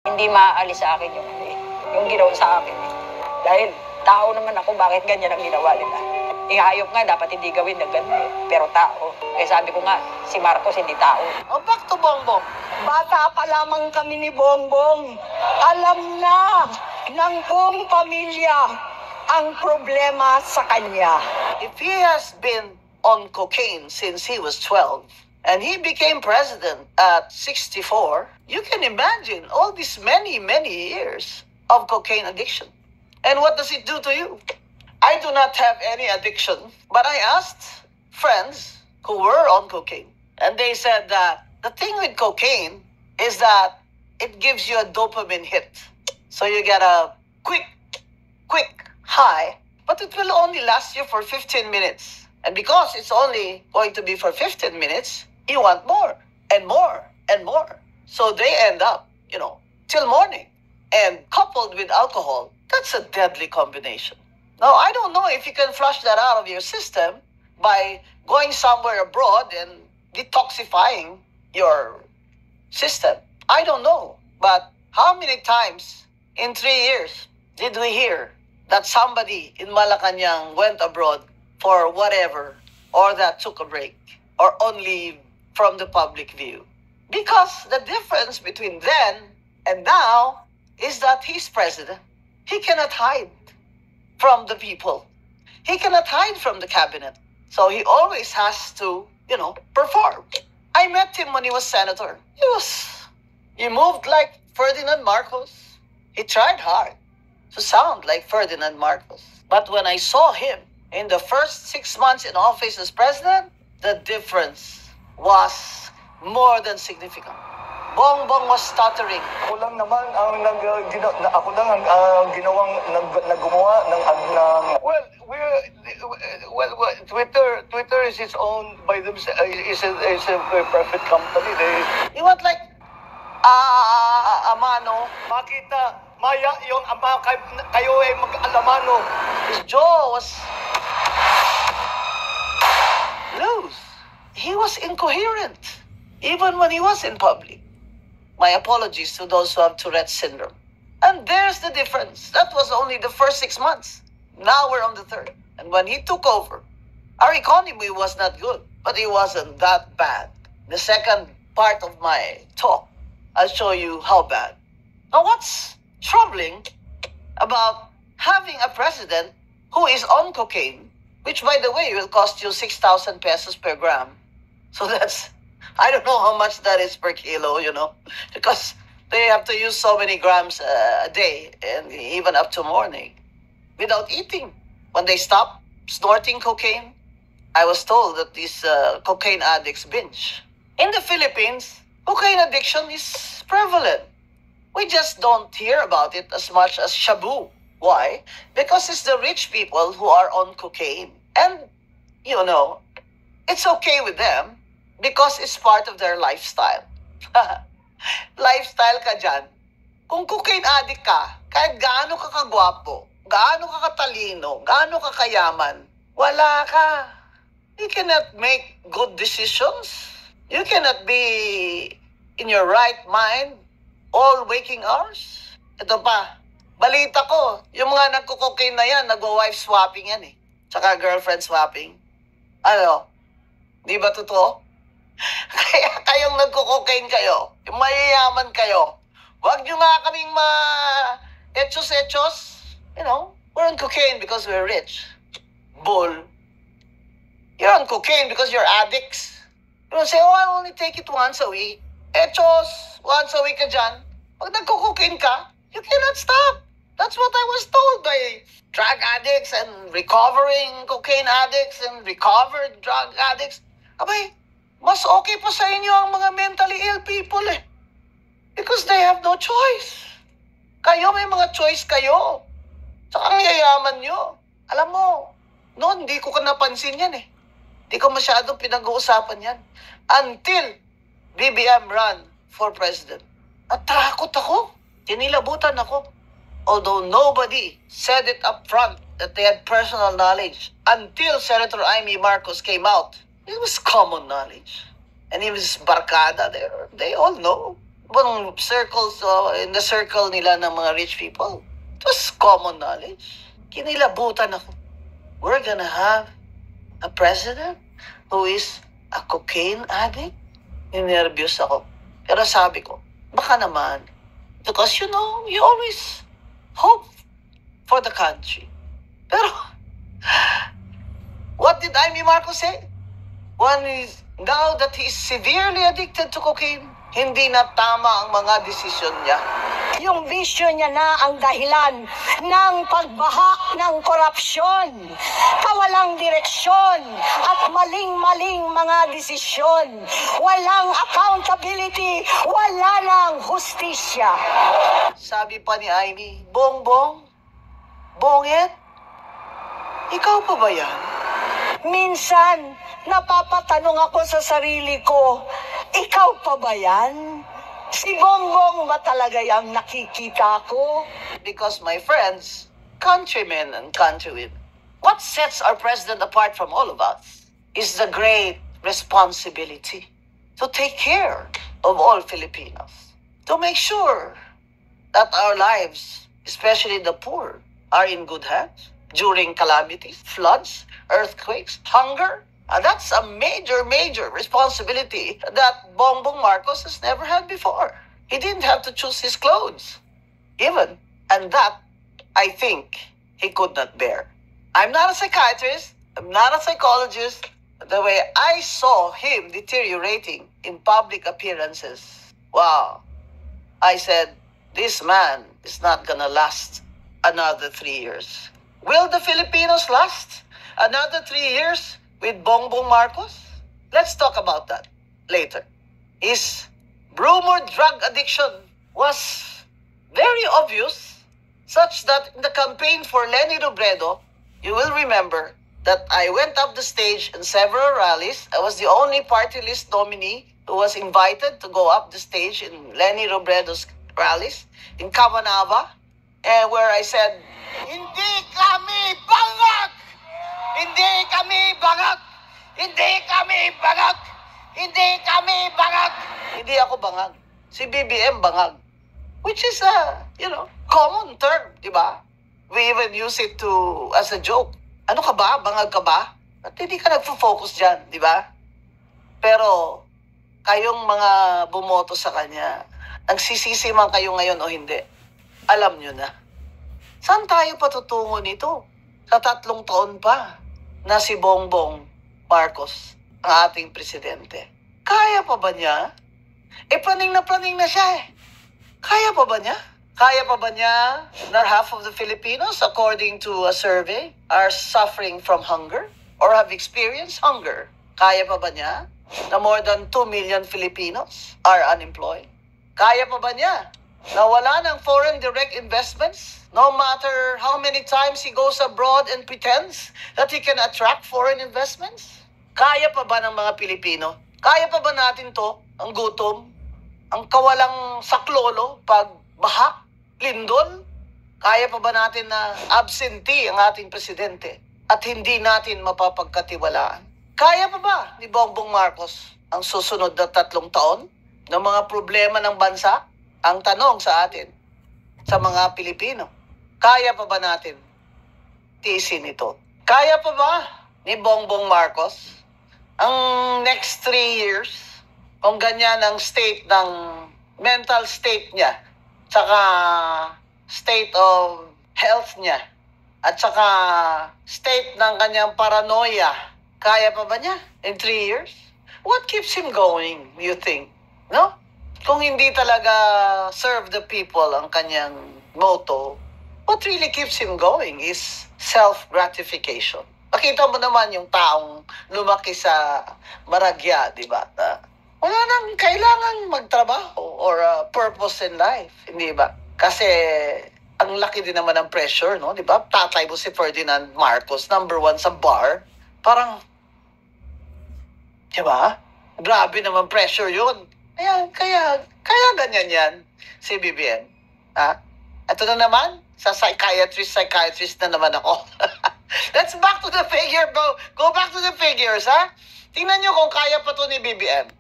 Hindi maaalis sa akin yung ginawa sa akin. Dahil tao naman ako, bakit ganyan ang ginawa nila? Hayop nga, dapat hindi gawin na ganyan. Pero tao. Kaya sabi ko nga, si Marcos hindi tao. Oh, back to Bongbong. Bata pa lamang kami ni Bongbong. Alam na ng buong pamilya ang problema sa kanya. If he has been on cocaine since he was 12, and he became president at 64, you can imagine all these many, many years of cocaine addiction. And what does it do to you? I do not have any addiction, but I asked friends who were on cocaine, and they said that the thing with cocaine is that it gives you a dopamine hit. So you get a quick high, but it will only last you for 15 minutes. And because it's only going to be for 15 minutes, you want more and more and more. So they end up, till morning. And coupled with alcohol, that's a deadly combination. Now, I don't know if you can flush that out of your system by going somewhere abroad and detoxifying your system. I don't know. But how many times in 3 years did we hear that somebody in Malacanang went abroad for whatever, or that took a break, or on leave from the public view? Because the difference between then and now is that he's president. He cannot hide from the people. He cannot hide from the cabinet. So he always has to, perform. I met him when he was senator. He moved like Ferdinand Marcos. He tried hard to sound like Ferdinand Marcos. But when I saw him in the first 6 months in office as president, the difference was more than significant. Bongbong was stuttering. Ako lang naman ang gumawa ng Twitter is its own by themselves, is a private company. He went like Amano. Makita maya yung ama kayo ay mag-alamano. His jaw was loose. He was incoherent, even when he was in public. My apologies to those who have Tourette's syndrome. And there's the difference. That was only the first 6 months. Now we're on the third. And when he took over, our economy was not good, but it wasn't that bad. The second part of my talk, I'll show you how bad. Now, what's troubling about having a president who is on cocaine, which, by the way, will cost you 6,000 pesos per gram. So I don't know how much that is per kilo, because they have to use so many grams a day, and even up to morning, without eating. When they stop snorting cocaine, I was told that these cocaine addicts binge. In the Philippines, cocaine addiction is prevalent. We just don't hear about it as much as shabu. Why? Because it's the rich people who are on cocaine. And, it's okay with them because it's part of their lifestyle. Lifestyle ka dyan. Kung cocaine addict ka, kahit gaano ka kagwapo, gaano ka katalino, gaano ka kayaman, wala ka. You cannot make good decisions. You cannot be in your right mind all waking hours. Ito pa, balita ko, yung mga nagko-cocaine na yan, nagwa-wife swapping yan eh. Tsaka girlfriend swapping. Di ba totoo? Kaya kayong nagko-cocaine kayo, yung mayayaman kayo, wag nyo nga kaming etchos-etchos. We're on cocaine because we're rich. Bull. You're on cocaine because you're addicts. You don't say, I only take it once a week. Etchos, once a week ka dyan. Pag nagko-cocaine ka, you cannot stop. That's what I was told by drug addicts and recovering cocaine addicts and recovered drug addicts. Abay, mas okay pa sa inyo ang mga mentally ill people eh. Because they have no choice. Kayo, may mga choice kayo. Tsaka ang yayaman nyo. Alam mo, noon, hindi ko napansin yan eh. Hindi ko masyadong pinag-uusapan yan. Until BBM ran for president. At takot ako. Tinilabutan ako. Although nobody said it up front that they had personal knowledge. Until Senator Amy Marcos came out. It was common knowledge. And it was barkada there. They all know. circles, in the circle nila ng mga rich people, it was common knowledge. Kinilabutan ako. We're gonna have a president who is a cocaine addict. Ninervyos ako. Pero sabi ko, baka naman. Because you know, you always hope for the country. Pero, what did Amy Marcos say? One is, now that he is severely addicted to cocaine, hindi na tama ang mga desisyon niya. Yung bisyo niya na ang dahilan ng pagbaha ng korupsyon, kawalang direksyon, at maling-maling mga desisyon. Walang accountability, wala nang hustisya. Sabi pa ni Amy, Bongbong, Bongit, ikaw pa ba yan? Minsan, napapatanong ako sa sarili ko, ikaw pa ba yan? Si Bongbong ba talaga yung nakikita ko? Because my friends, countrymen and countrywomen, what sets our president apart from all of us is the great responsibility to take care of all Filipinos, to make sure that our lives, especially the poor, are in good hands during calamities, floods, earthquakes, hunger. That's a major, major responsibility that Bongbong Marcos has never had before. He didn't have to choose his clothes, even. And that, I think, he could not bear. I'm not a psychiatrist. I'm not a psychologist. The way I saw him deteriorating in public appearances, wow. I said, this man is not gonna last another 3 years. Will the Filipinos last another 3 years with Bongbong Marcos? Let's talk about that later. His rumored drug addiction was very obvious, such that in the campaign for Leni Robredo, you will remember that I went up the stage in several rallies. I was the only party list nominee who was invited to go up the stage in Leni Robredo's rallies in Cabanava, where I said, hindi kami bangag! Hindi kami bangag! Hindi kami bangag! Hindi kami bangag! Hindi ako bangag. Si BBM bangag. Which is a, common term, di ba? We even use it as a joke. Ano ka ba? Bangag ka ba? At hindi ka nagfo-focus dyan, di ba? Pero, kayong mga bumoto sa kanya, nagsisisi man kayo ngayon o hindi, alam nyo na. Saan tayo patutungo nito? Sa 3 taon pa na si Bongbong Marcos ang ating presidente. Kaya pa ba niya? Praning na siya eh. Kaya pa ba niya? Kaya pa ba niya na half of the Filipinos, according to a survey, are suffering from hunger or have experienced hunger? Kaya pa ba niya na more than 2 million Filipinos are unemployed? Kaya pa ba niya na wala ng foreign direct investments? No matter how many times he goes abroad and pretends that he can attract foreign investments? Kaya pa ba ng mga Pilipino? Kaya pa ba natin to? Ang gutom? Ang kawalang saklolo pag baha? Lindol? Kaya pa ba natin na absentee ang ating presidente at hindi natin mapapagkatiwalaan? Kaya pa ba ni Bongbong Marcos ang susunod na 3 taon ng mga problema ng bansa? Ang tanong sa atin, sa mga Pilipino, kaya pa ba natin tiisin ito? Kaya pa ba ni Bongbong Marcos ang next 3 years kung ganyan ang state ng mental state niya, tsaka state of health niya, at saka state ng kanyang paranoia? Kaya pa ba niya in 3 years? What keeps him going, you think? No? Kung hindi talaga serve the people ang kanyang motto, what really keeps him going is self-gratification. Makita mo naman yung taong lumaki sa Maragya, di ba? Wala nang kailangan magtrabaho or purpose in life, hindi ba? Kasi ang laki din naman ng pressure, no? Di ba? Tatay mo si Ferdinand Marcos, number 1 sa bar. Parang, di ba? Grabe naman pressure yun. Kaya ganyan yan, si BBM. Ha? Ito na naman, sa psychiatrist na naman ako. Let's back to the figure, bro. Go back to the figures, ha? Tingnan nyo kung kaya pa to ni BBM.